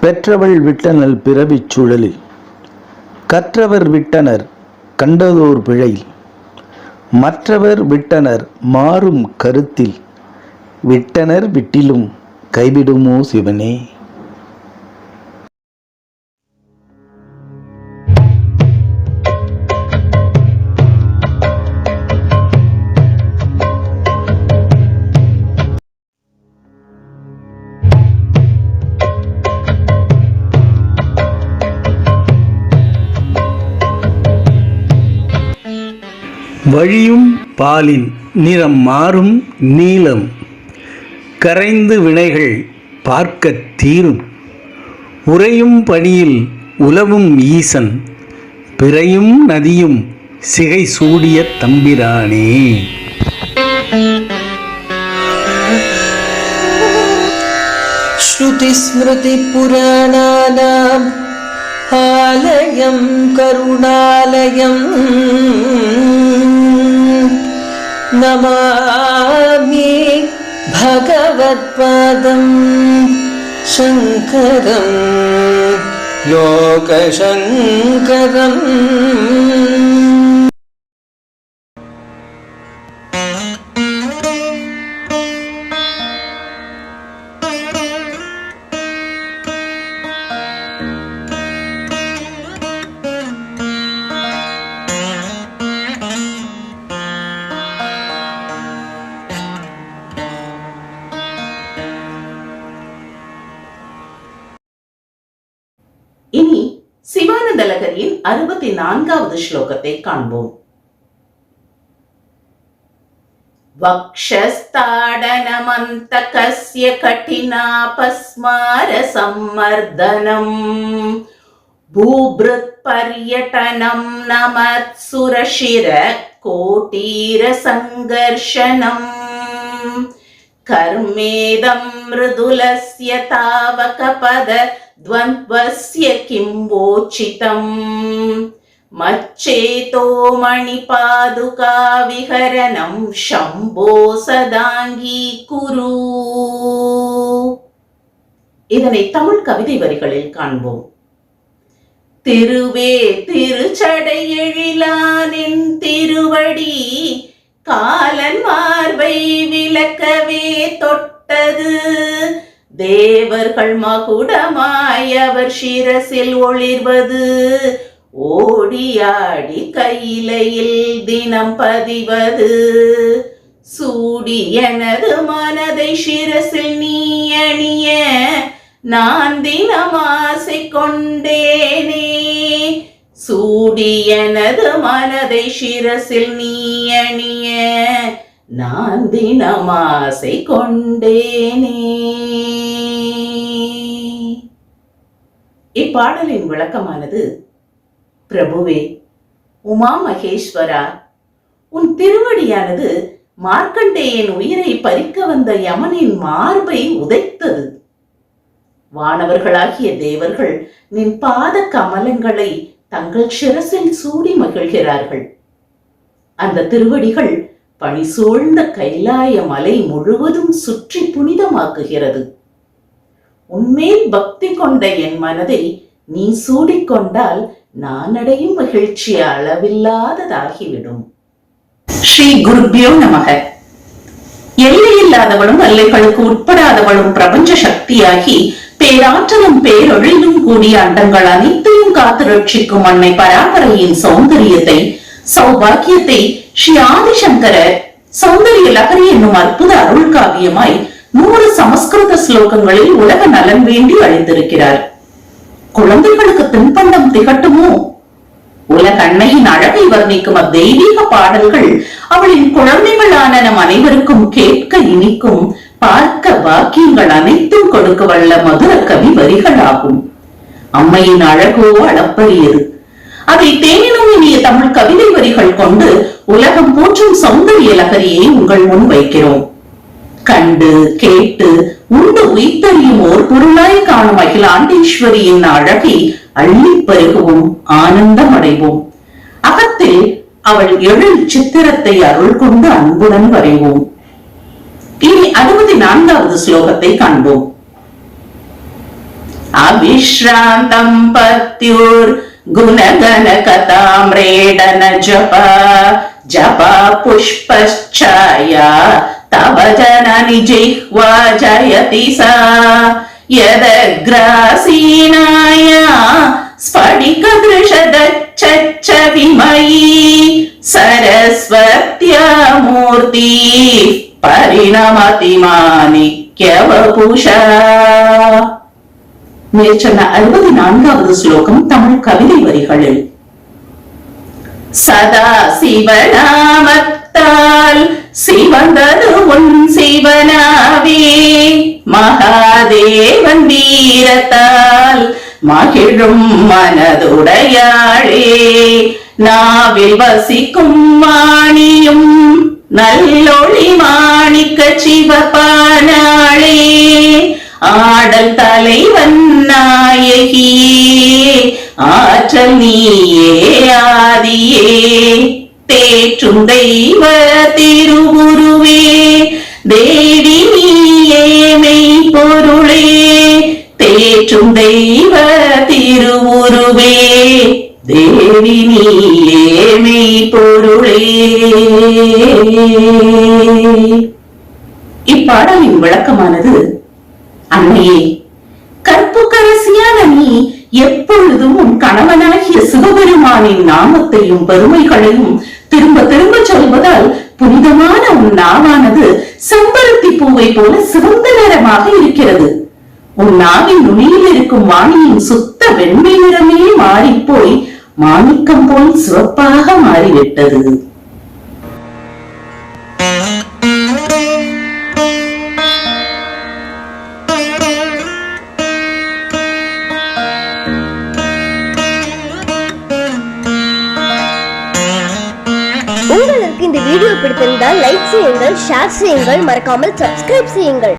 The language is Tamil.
பெற்றவள் விட்டனள் பிறவிச் சுழலில், கற்றவர் விட்டனர் கண்டதோர் பிழையில், மற்றவர் விட்டனர் மாறும் கருத்தில், விட்டனர் விட்டிலும் கைவிடுமோ சிவனே. வழியும் பாலின் நிறம் மாறும் நீலம், கரைந்து வினைகள் பார்க்கத் தீரும், உறையும் பணியில் உலவும் ஈசன், பிறையும் நதியும் சிகை சூடிய தம்பிரானே. ஸ்ருதி ஸ்மிருதி புராணானாம் ஆலயம் கருணாலயம் நமாமி பகவத்பாதம் சங்கரம் லோகசங்கரம். இனி சிவானந்தலகரியின் 64வது ஸ்லோகத்தை காண்போம். வக்ஷஸ்தாடனமந்தகஸ்ய கடினாபஸ்மார சம்மர்தனம் பூப்ருத் பர்யடனம் நமத்சுரஷிர கோட்டீர சங்கர்ஷனம் கர்மேதம் மிருதுலஸ்ய தாவகபத த்வந்த்வஸ்ய கிம்போச்சிதம் மச்சேதோ மணிபாதுகா விஹரணம் ஷம்போ சதாங்கி குரு. இதனை தமிழ் கவிதை வரிகளில் காண்போம். திருவே திருச்சடை எழிலானின் திருவடி காலன் மார்பை விளக்கவே தொட்டது, தேவர்கள் மகுடமாய் அவர் சிரசில் ஒளிர்வது, ஓடியாடி கையிலையில் தினம் பதிவது, சூடி எனது மனதை சிரசில் நீ அணிய நான் தினம் ஆசை கொண்டேனே, சூடி எனது மனதை சிரசில் நீ அணிய நான் தினம் ஆசை கொண்டேனே. இப்பாடலின் விளக்கமானது, பிரபுவே உமா மகேஸ்வரா, உன் திருவடியானது மார்க்கண்டேயன் உயிரை பறிக்க வந்த யமனின் மார்பை உதைத்தது. வானவர்களாகிய தேவர்கள் நின் பாத கமலங்களை தங்கள் சிரசில் சூடி மகிழ்கிறார்கள். அந்த திருவடிகள் பனி சூழ்ந்த கைலாய மலை முழுவதும் சுற்றி புனிதமாக்குகிறது. உன்மேல் பக்தி கொண்ட என் மனதை நீ சூடிக்கொண்டால் நான் அடையும் மகிழ்ச்சி அளவில்லாததாகிவிடும். ஸ்ரீ குருபியோ நமக. எல்லையில்லாதவளும் எல்லைகளுக்கு உட்படாதவளும் பிரபஞ்ச சக்தியாகி பேராற்றலும் பேரொழிலும் கூடிய அண்டங்கள் அனைத்தையும் காத்து ரட்சிக்கும் அன்னை பராபரையின் சௌந்தரியத்தை சௌபாகியத்தை ஸ்ரீ ஆதிசங்கரர் சௌந்தரிய லகரி என்னும் அற்புத அருள் காவியமாய் 100 சமஸ்கிருத ஸ்லோகங்களில் உலக நலன் வேண்டி அளித்திருக்கிறார். குழந்தைகளுக்கு தின்பண்டம் திகட்டுமோ? உலக அன்னையின் அழகை வர்ணிக்கும் அத்தெய்வீக பாடல்கள் அவளின் குழந்தைகளான நம் அனைவருக்கும் கேட்க இனிக்கும், பார்க்க பாக்கியங்கள் அனைத்தும் கொடுக்க வல்ல மதுர கவி வரிகளாகும். அம்மையின் அழகோ அளப்பரியது. அதை தேனினும் இனிய தமிழ் கவிதை வரிகள் கொண்டு உலகம் போற்றும் சௌந்தரிய லகரியை உங்கள் முன் வைக்கிறோம். கண்டு கேட்டு உண்டு உயிர்த்தறியும் ஓர் பொருளாய் காணும் அகிலாண்டேஸ்வரியின் அழகை அள்ளி பருகுவோம், ஆனந்தம் அடைவோம். அகத்தில் அவள் எழில் சித்திரத்தை அருள் கொண்டு அன்புடன் வரைவோம். இனி 64வது ஸ்லோகத்தை காண்போம். अविश्रान्तं पत्युर् गुणगण कथाम्रेडन जप पुष्पश्चाया तव जननि जिह्वा जयति सा यदग्रासीनाया स्फटिकदृशदच्चच्च विमयी सरस्वत्या मूर्ति परिणमति माणिक्यवपुषा. மேற்சொன்ன 64வது ஸ்லோகம் தமிழ் கவிதை வரிகளில். சதா சிவநாமத்தால் சிவந்தது உன் சிவனாவே, மகாதேவன் வீரத்தால் மகிழும் மனதுடையாளே, நாவில் வசிக்கும் மாணியும் நல்லொளி மாணிக்க சிவபானாளே, ஆடல் தலைவன் நாயகியே, ஆற்றல் நீயே ஆதியே, தேற்றும் தெய்வ திருவுருவே, தேவி நீயே மெய்ப்பொருளே, தேற்றும் தெய்வ திருவுருவே, தேவி நீயே மெய்ப்பொருளே. இப்பாடலின் விளக்கமானது, அன்னையே, கற்புக்கரசியான நீ எப்பொழுதும் உன் கணவனாகிய சிவபெருமானின் நாமத்தையும் பெருமைகளையும் திரும்ப திரும்ப சொல்வதால் புனிதமான உன் நாவானது செம்பருத்தி பூவை போல சிவந்த நிறமாக இருக்கிறது. உன் நாவின் நுனியில் இருக்கும் வாணியின் சுத்த வெண்மை நிறமே மாறிப்போய் மாணிக்கம் போல் சிவப்பாக மாறிவிட்டது. உங்களுக்கு இந்த வீடியோ பிடித்திருந்தால் லைக் செய்யுங்கள், ஷேர் செய்யுங்கள், மறக்காமல் சப்ஸ்கிரைப் செய்யுங்கள்.